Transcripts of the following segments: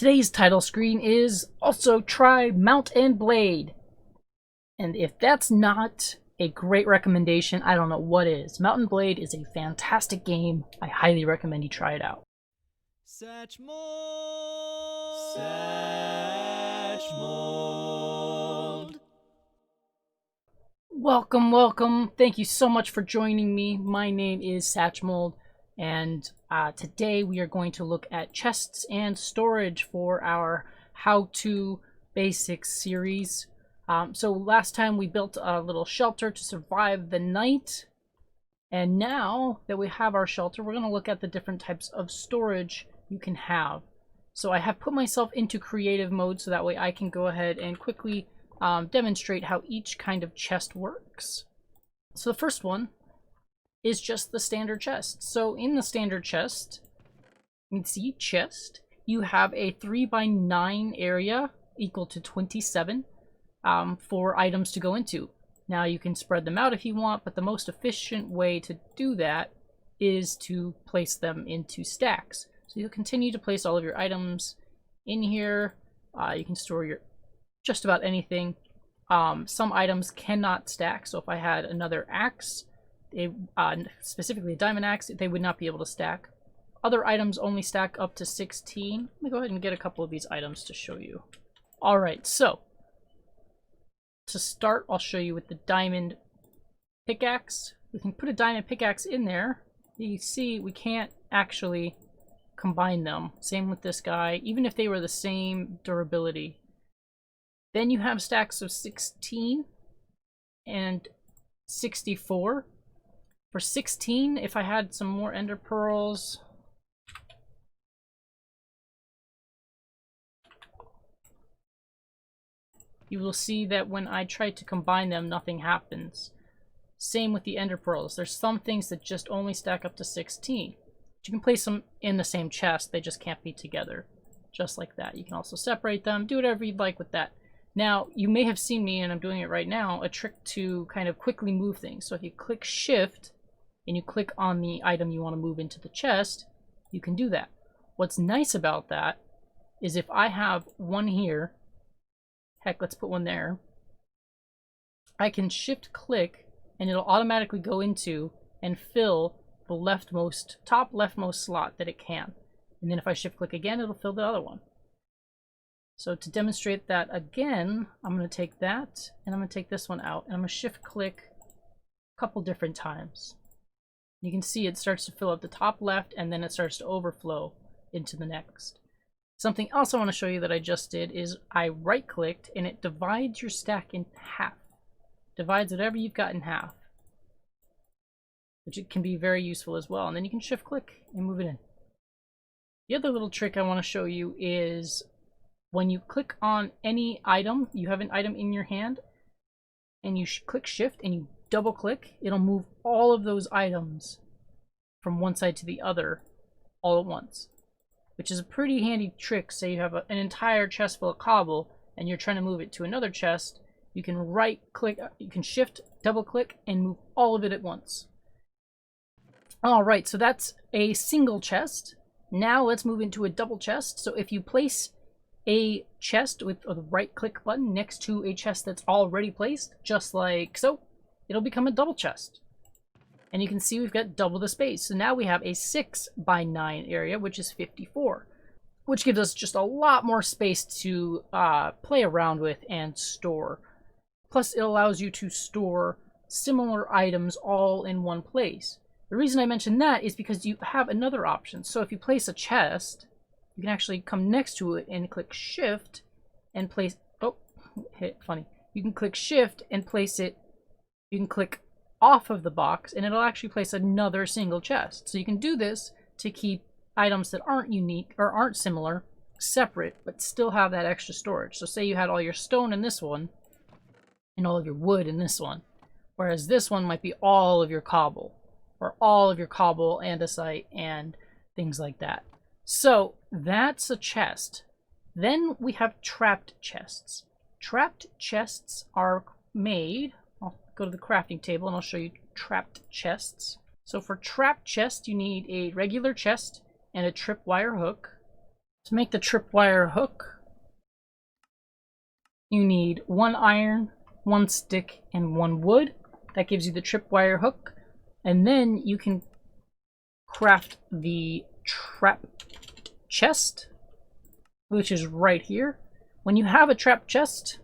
Today's title screen is also try Mount and Blade. And if that's not a great recommendation, I don't know what is. Mount and Blade is a fantastic game. I highly recommend you try it out. Satchmold. Welcome. Thank you so much for joining me. My name is Satchmold, and today we are going to look at chests and storage for our how-to basics series. So last time we built a little shelter to survive the night, and now that we have our shelter, we're going to look at the different types of storage you can have. So I have put myself into creative mode so that way I can go ahead and quickly demonstrate how each kind of chest works. So the first one is just the standard chest. So in the standard chest, you can see chest, you have a 3x9 area equal to 27 for items to go into. Now you can spread them out if you want, but the most efficient way to do that is to place them into stacks. So you'll continue to place all of your items in here. You can store your just about anything. Some items cannot stack, so if I had another axe, specifically a diamond axe, they would not be able to stack. Other items only stack up to 16. Let me go ahead and get a couple of these items to show you. Alright, so to start, I'll show you with the diamond pickaxe. We can put a diamond pickaxe in there. You see we can't actually combine them. Same with this guy, even if they were the same durability. Then you have stacks of 16 and 64. For 16, if I had some more ender pearls, you will see that when I try to combine them, nothing happens. Same with the ender pearls. There's some things that just only stack up to 16. You can place them in the same chest, they just can't be together. Just like that. You can also separate them, do whatever you'd like with that. Now, you may have seen me, and I'm doing it right now, a trick to kind of quickly move things. So if you click shift, and you click on the item you want to move into the chest, you can do that. What's nice about that is if I have one here, heck, let's put one there, I can shift click, and it'll automatically go into and fill the top leftmost slot that it can. And then if I shift click again, it'll fill the other one. So to demonstrate that again, I'm going to take that and I'm going to take this one out and I'm going to shift click a couple different times. You can see it starts to fill up the top left and then it starts to overflow into the next. Something else I want to show you that I just did is I right clicked and it divides your stack in half. Divides whatever you've got in half, which it can be very useful as well. And then you can shift click and move it in. The other little trick I want to show you is when you click on any item, you have an item in your hand, and you click shift and you double click, it'll move all of those items from one side to the other all at once, which is a pretty handy trick. Say you have an entire chest full of cobble and you're trying to move it to another chest, you can right click, you can shift, double click, and move all of it at once. Alright, so that's a single chest. Now let's move into a double chest. So if you place a chest with a right click button next to a chest that's already placed, just like so, it'll become a double chest. And you can see we've got double the space. So now we have a 6x9 area, which is 54, which gives us just a lot more space to play around with and store. Plus, it allows you to store similar items all in one place. The reason I mention that is because you have another option. So if you place a chest, you can actually come next to it and click shift and place, funny. You can click shift and place it, you can click off of the box and it'll actually place another single chest. So you can do this to keep items that aren't unique or aren't similar separate, but still have that extra storage. So say you had all your stone in this one and all of your wood in this one, whereas this one might be all of your cobble, or all of your cobble, andesite, and things like that. So that's a chest. Then we have trapped chests. Trapped chests are made, I'll go to the crafting table and I'll show you trapped chests. So for trapped chest, you need a regular chest and a tripwire hook. To make the tripwire hook, you need 1 iron, 1 stick, and 1 wood. That gives you the tripwire hook. And then you can craft the trap chest, which is right here. When you have a trap chest,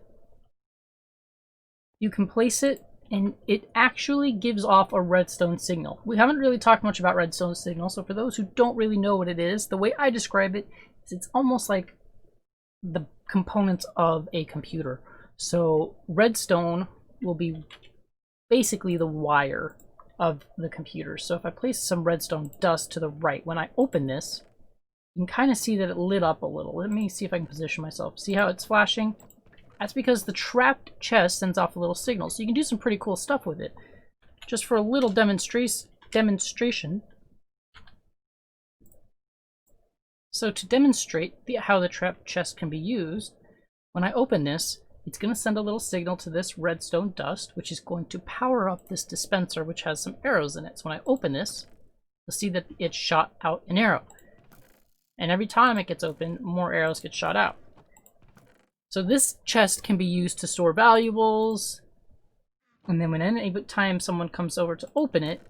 you can place it, and it actually gives off a redstone signal. We haven't really talked much about redstone signal, so for those who don't really know what it is, the way I describe it is it's almost like the components of a computer. So redstone will be basically the wire of the computer. So if I place some redstone dust to the right, when I open this, you can kind of see that it lit up a little. Let me see if I can position myself. See how it's flashing? That's because the trapped chest sends off a little signal. So you can do some pretty cool stuff with it. Just for a little demonstration. So to demonstrate how the trapped chest can be used, when I open this, it's going to send a little signal to this redstone dust, which is going to power up this dispenser, which has some arrows in it. So when I open this, you'll see that it shot out an arrow. And every time it gets opened, more arrows get shot out. So this chest can be used to store valuables, and then when any time someone comes over to open it,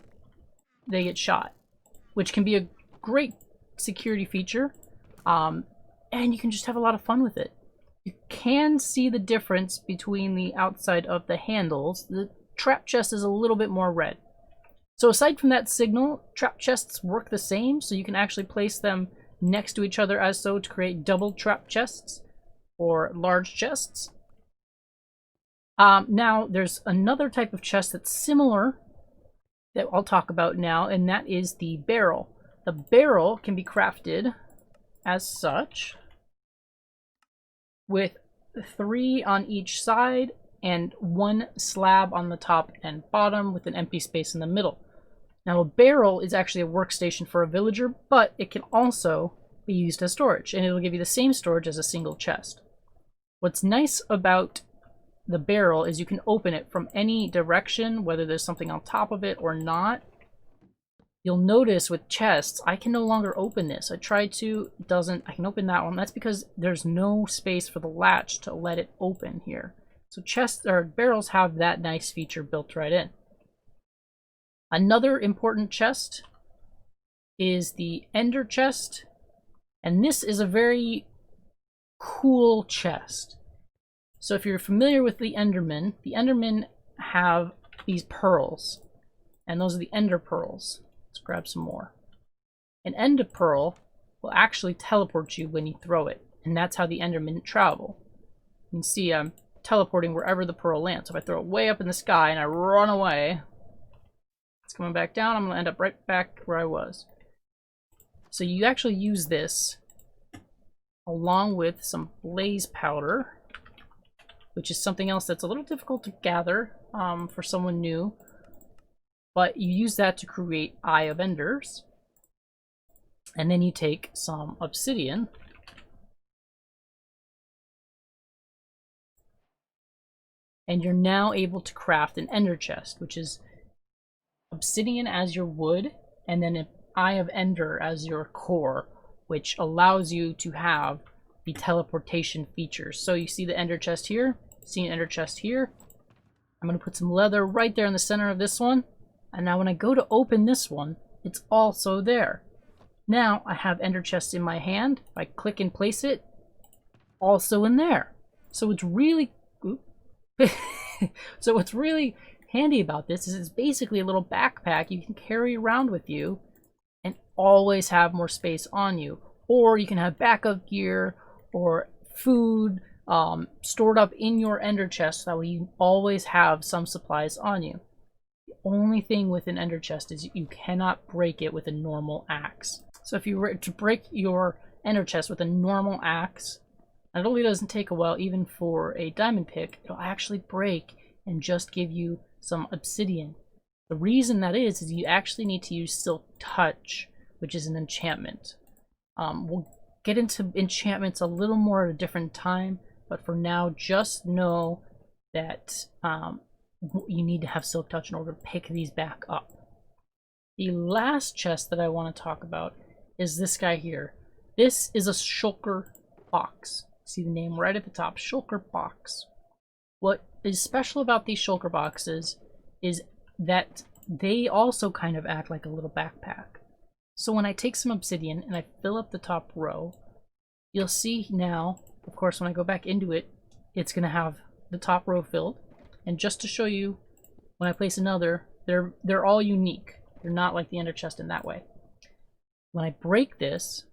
they get shot, which can be a great security feature, and you can just have a lot of fun with it. You can see the difference between the outside of the handles. The trap chest is a little bit more red. So aside from that signal, trap chests work the same, so you can actually place them next to each other as so to create double trap chests or large chests. Now there's another type of chest that's similar that I'll talk about now, and that is the barrel. The barrel can be crafted as such, with 3 on each side and 1 slab on the top and bottom with an empty space in the middle. Now a barrel is actually a workstation for a villager, but it can also be used as storage, and it'll give you the same storage as a single chest. What's nice about the barrel is you can open it from any direction, whether there's something on top of it or not. You'll notice with chests, I can no longer open this. I tried to, it doesn't, I can open that one. That's because there's no space for the latch to let it open here. So chests or barrels have that nice feature built right in. Another important chest is the Ender chest, and this is a very cool chest. So if you're familiar with the Endermen have these pearls, and those are the Ender pearls. Let's grab some more. An Ender pearl will actually teleport you when you throw it, and that's how the Endermen travel. You can see I'm teleporting wherever the pearl lands. So if I throw it way up in the sky and I run away, it's coming back down. I'm going to end up right back where I was. So you actually use this along with some blaze powder, which is something else that's a little difficult to gather for someone new. But you use that to create Eye of Enders. And then you take some obsidian. And you're now able to craft an Ender chest, which is obsidian as your wood, and then an Eye of Ender as your core, which allows you to have the teleportation features. So you see the Ender chest here, see an Ender chest here. I'm going to put some leather right there in the center of this one. And now when I go to open this one, it's also there. Now I have Ender chests in my hand. If I click and place it, also in there. So it's really so what's really handy about this is it's basically a little backpack you can carry around with you and always have more space on you. Or you can have backup gear or food stored up in your Ender chest, so that way you always have some supplies on you. The only thing with an Ender chest is you cannot break it with a normal axe. So if you were to break your Ender chest with a normal axe, not only doesn't take a while even for a diamond pick, it'll actually break and just give you some obsidian. The reason that is you actually need to use Silk Touch, which is an enchantment. We'll get into enchantments a little more at a different time, but for now just know that you need to have Silk Touch in order to pick these back up. The last chest that I want to talk about is this guy here. This is a shulker box. See the name right at the top, shulker box. What is special about these shulker boxes is that they also kind of act like a little backpack. So when I take some obsidian and I fill up the top row, you'll see now, of course, when I go back into it, it's going to have the top row filled. And just to show you, when I place another, they're all unique. They're not like the ender chest in that way. When I break this,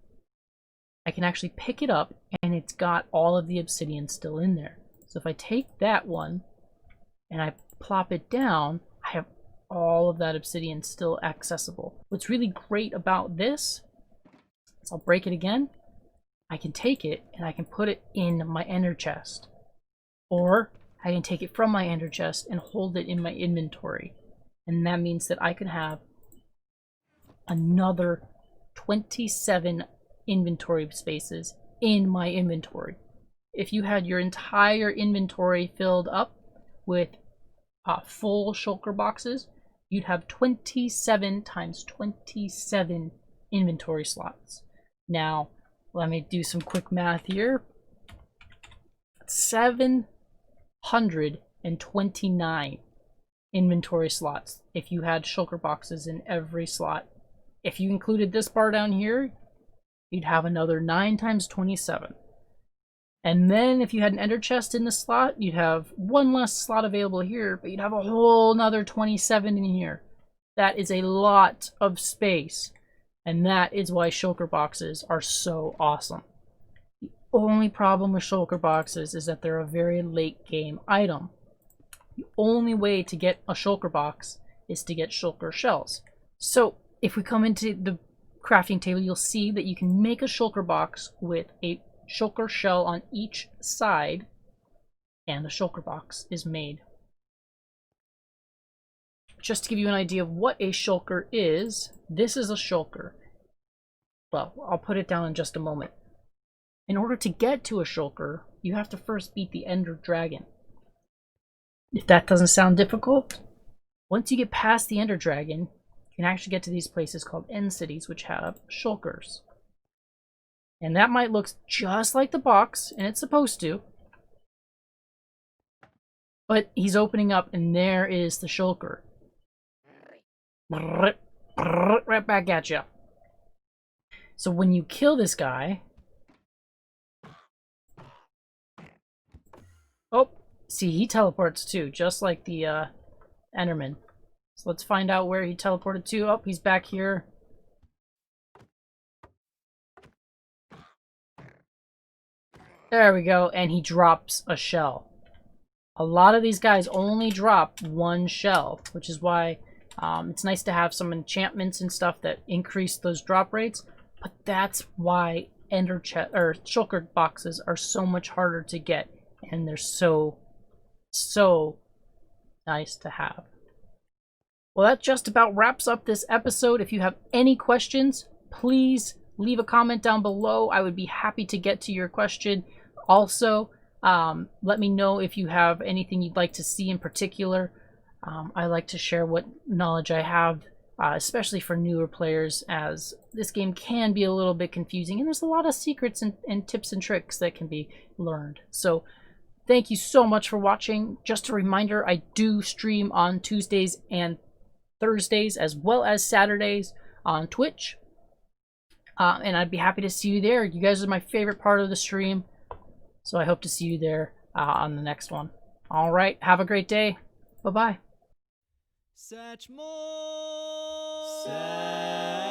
I can actually pick it up and it's got all of the obsidian still in there. So if I take that one and I plop it down, I have all of that obsidian still accessible. What's really great about this is I'll break it again. I can take it and I can put it in my ender chest. Or I can take it from my ender chest and hold it in my inventory. And that means that I can have another 27 inventory spaces in my inventory. If you had your entire inventory filled up with full shulker boxes, you'd have 27 times 27 inventory slots. Now, let me do some quick math here. 729 inventory slots if you had shulker boxes in every slot. If you included this bar down here, you'd have another 9 times 27. And then if you had an ender chest in the slot, you'd have one less slot available here, but you'd have a whole nother 27 in here. That is a lot of space. And that is why shulker boxes are so awesome. The only problem with shulker boxes is that they're a very late game item. The only way to get a shulker box is to get shulker shells. So if we come into the crafting table, you'll see that you can make a shulker box with a shulker shell on each side, and the shulker box is made. Just to give you an idea of what a shulker is, this is a shulker. Well, I'll put it down in just a moment. In order to get to a shulker, you have to first beat the ender dragon. If that doesn't sound difficult, once you get past the ender dragon, you can actually get to these places called end cities, which have shulkers. And that might look just like the box, and it's supposed to. But he's opening up, and there is the shulker. Right back at you. So when you kill this guy... Oh, see, he teleports too, just like the Enderman. So let's find out where he teleported to. Oh, he's back here. There we go, and he drops a shell. A lot of these guys only drop one shell, which is why it's nice to have some enchantments and stuff that increase those drop rates. But that's why shulker boxes are so much harder to get, and they're so nice to have. Well, that just about wraps up this episode. If you have any questions, please leave a comment down below. I would be happy to get to your question. Also, let me know if you have anything you'd like to see in particular. I like to share what knowledge I have, especially for newer players, as this game can be a little bit confusing, and there's a lot of secrets and tips and tricks that can be learned. So thank you so much for watching. Just a reminder, I do stream on Tuesdays and Thursdays as well as Saturdays on Twitch, and I'd be happy to see you there. You guys are my favorite part of the stream, so I hope to see you there on the next one. All right, have a great day. Bye-bye. Search more. Search.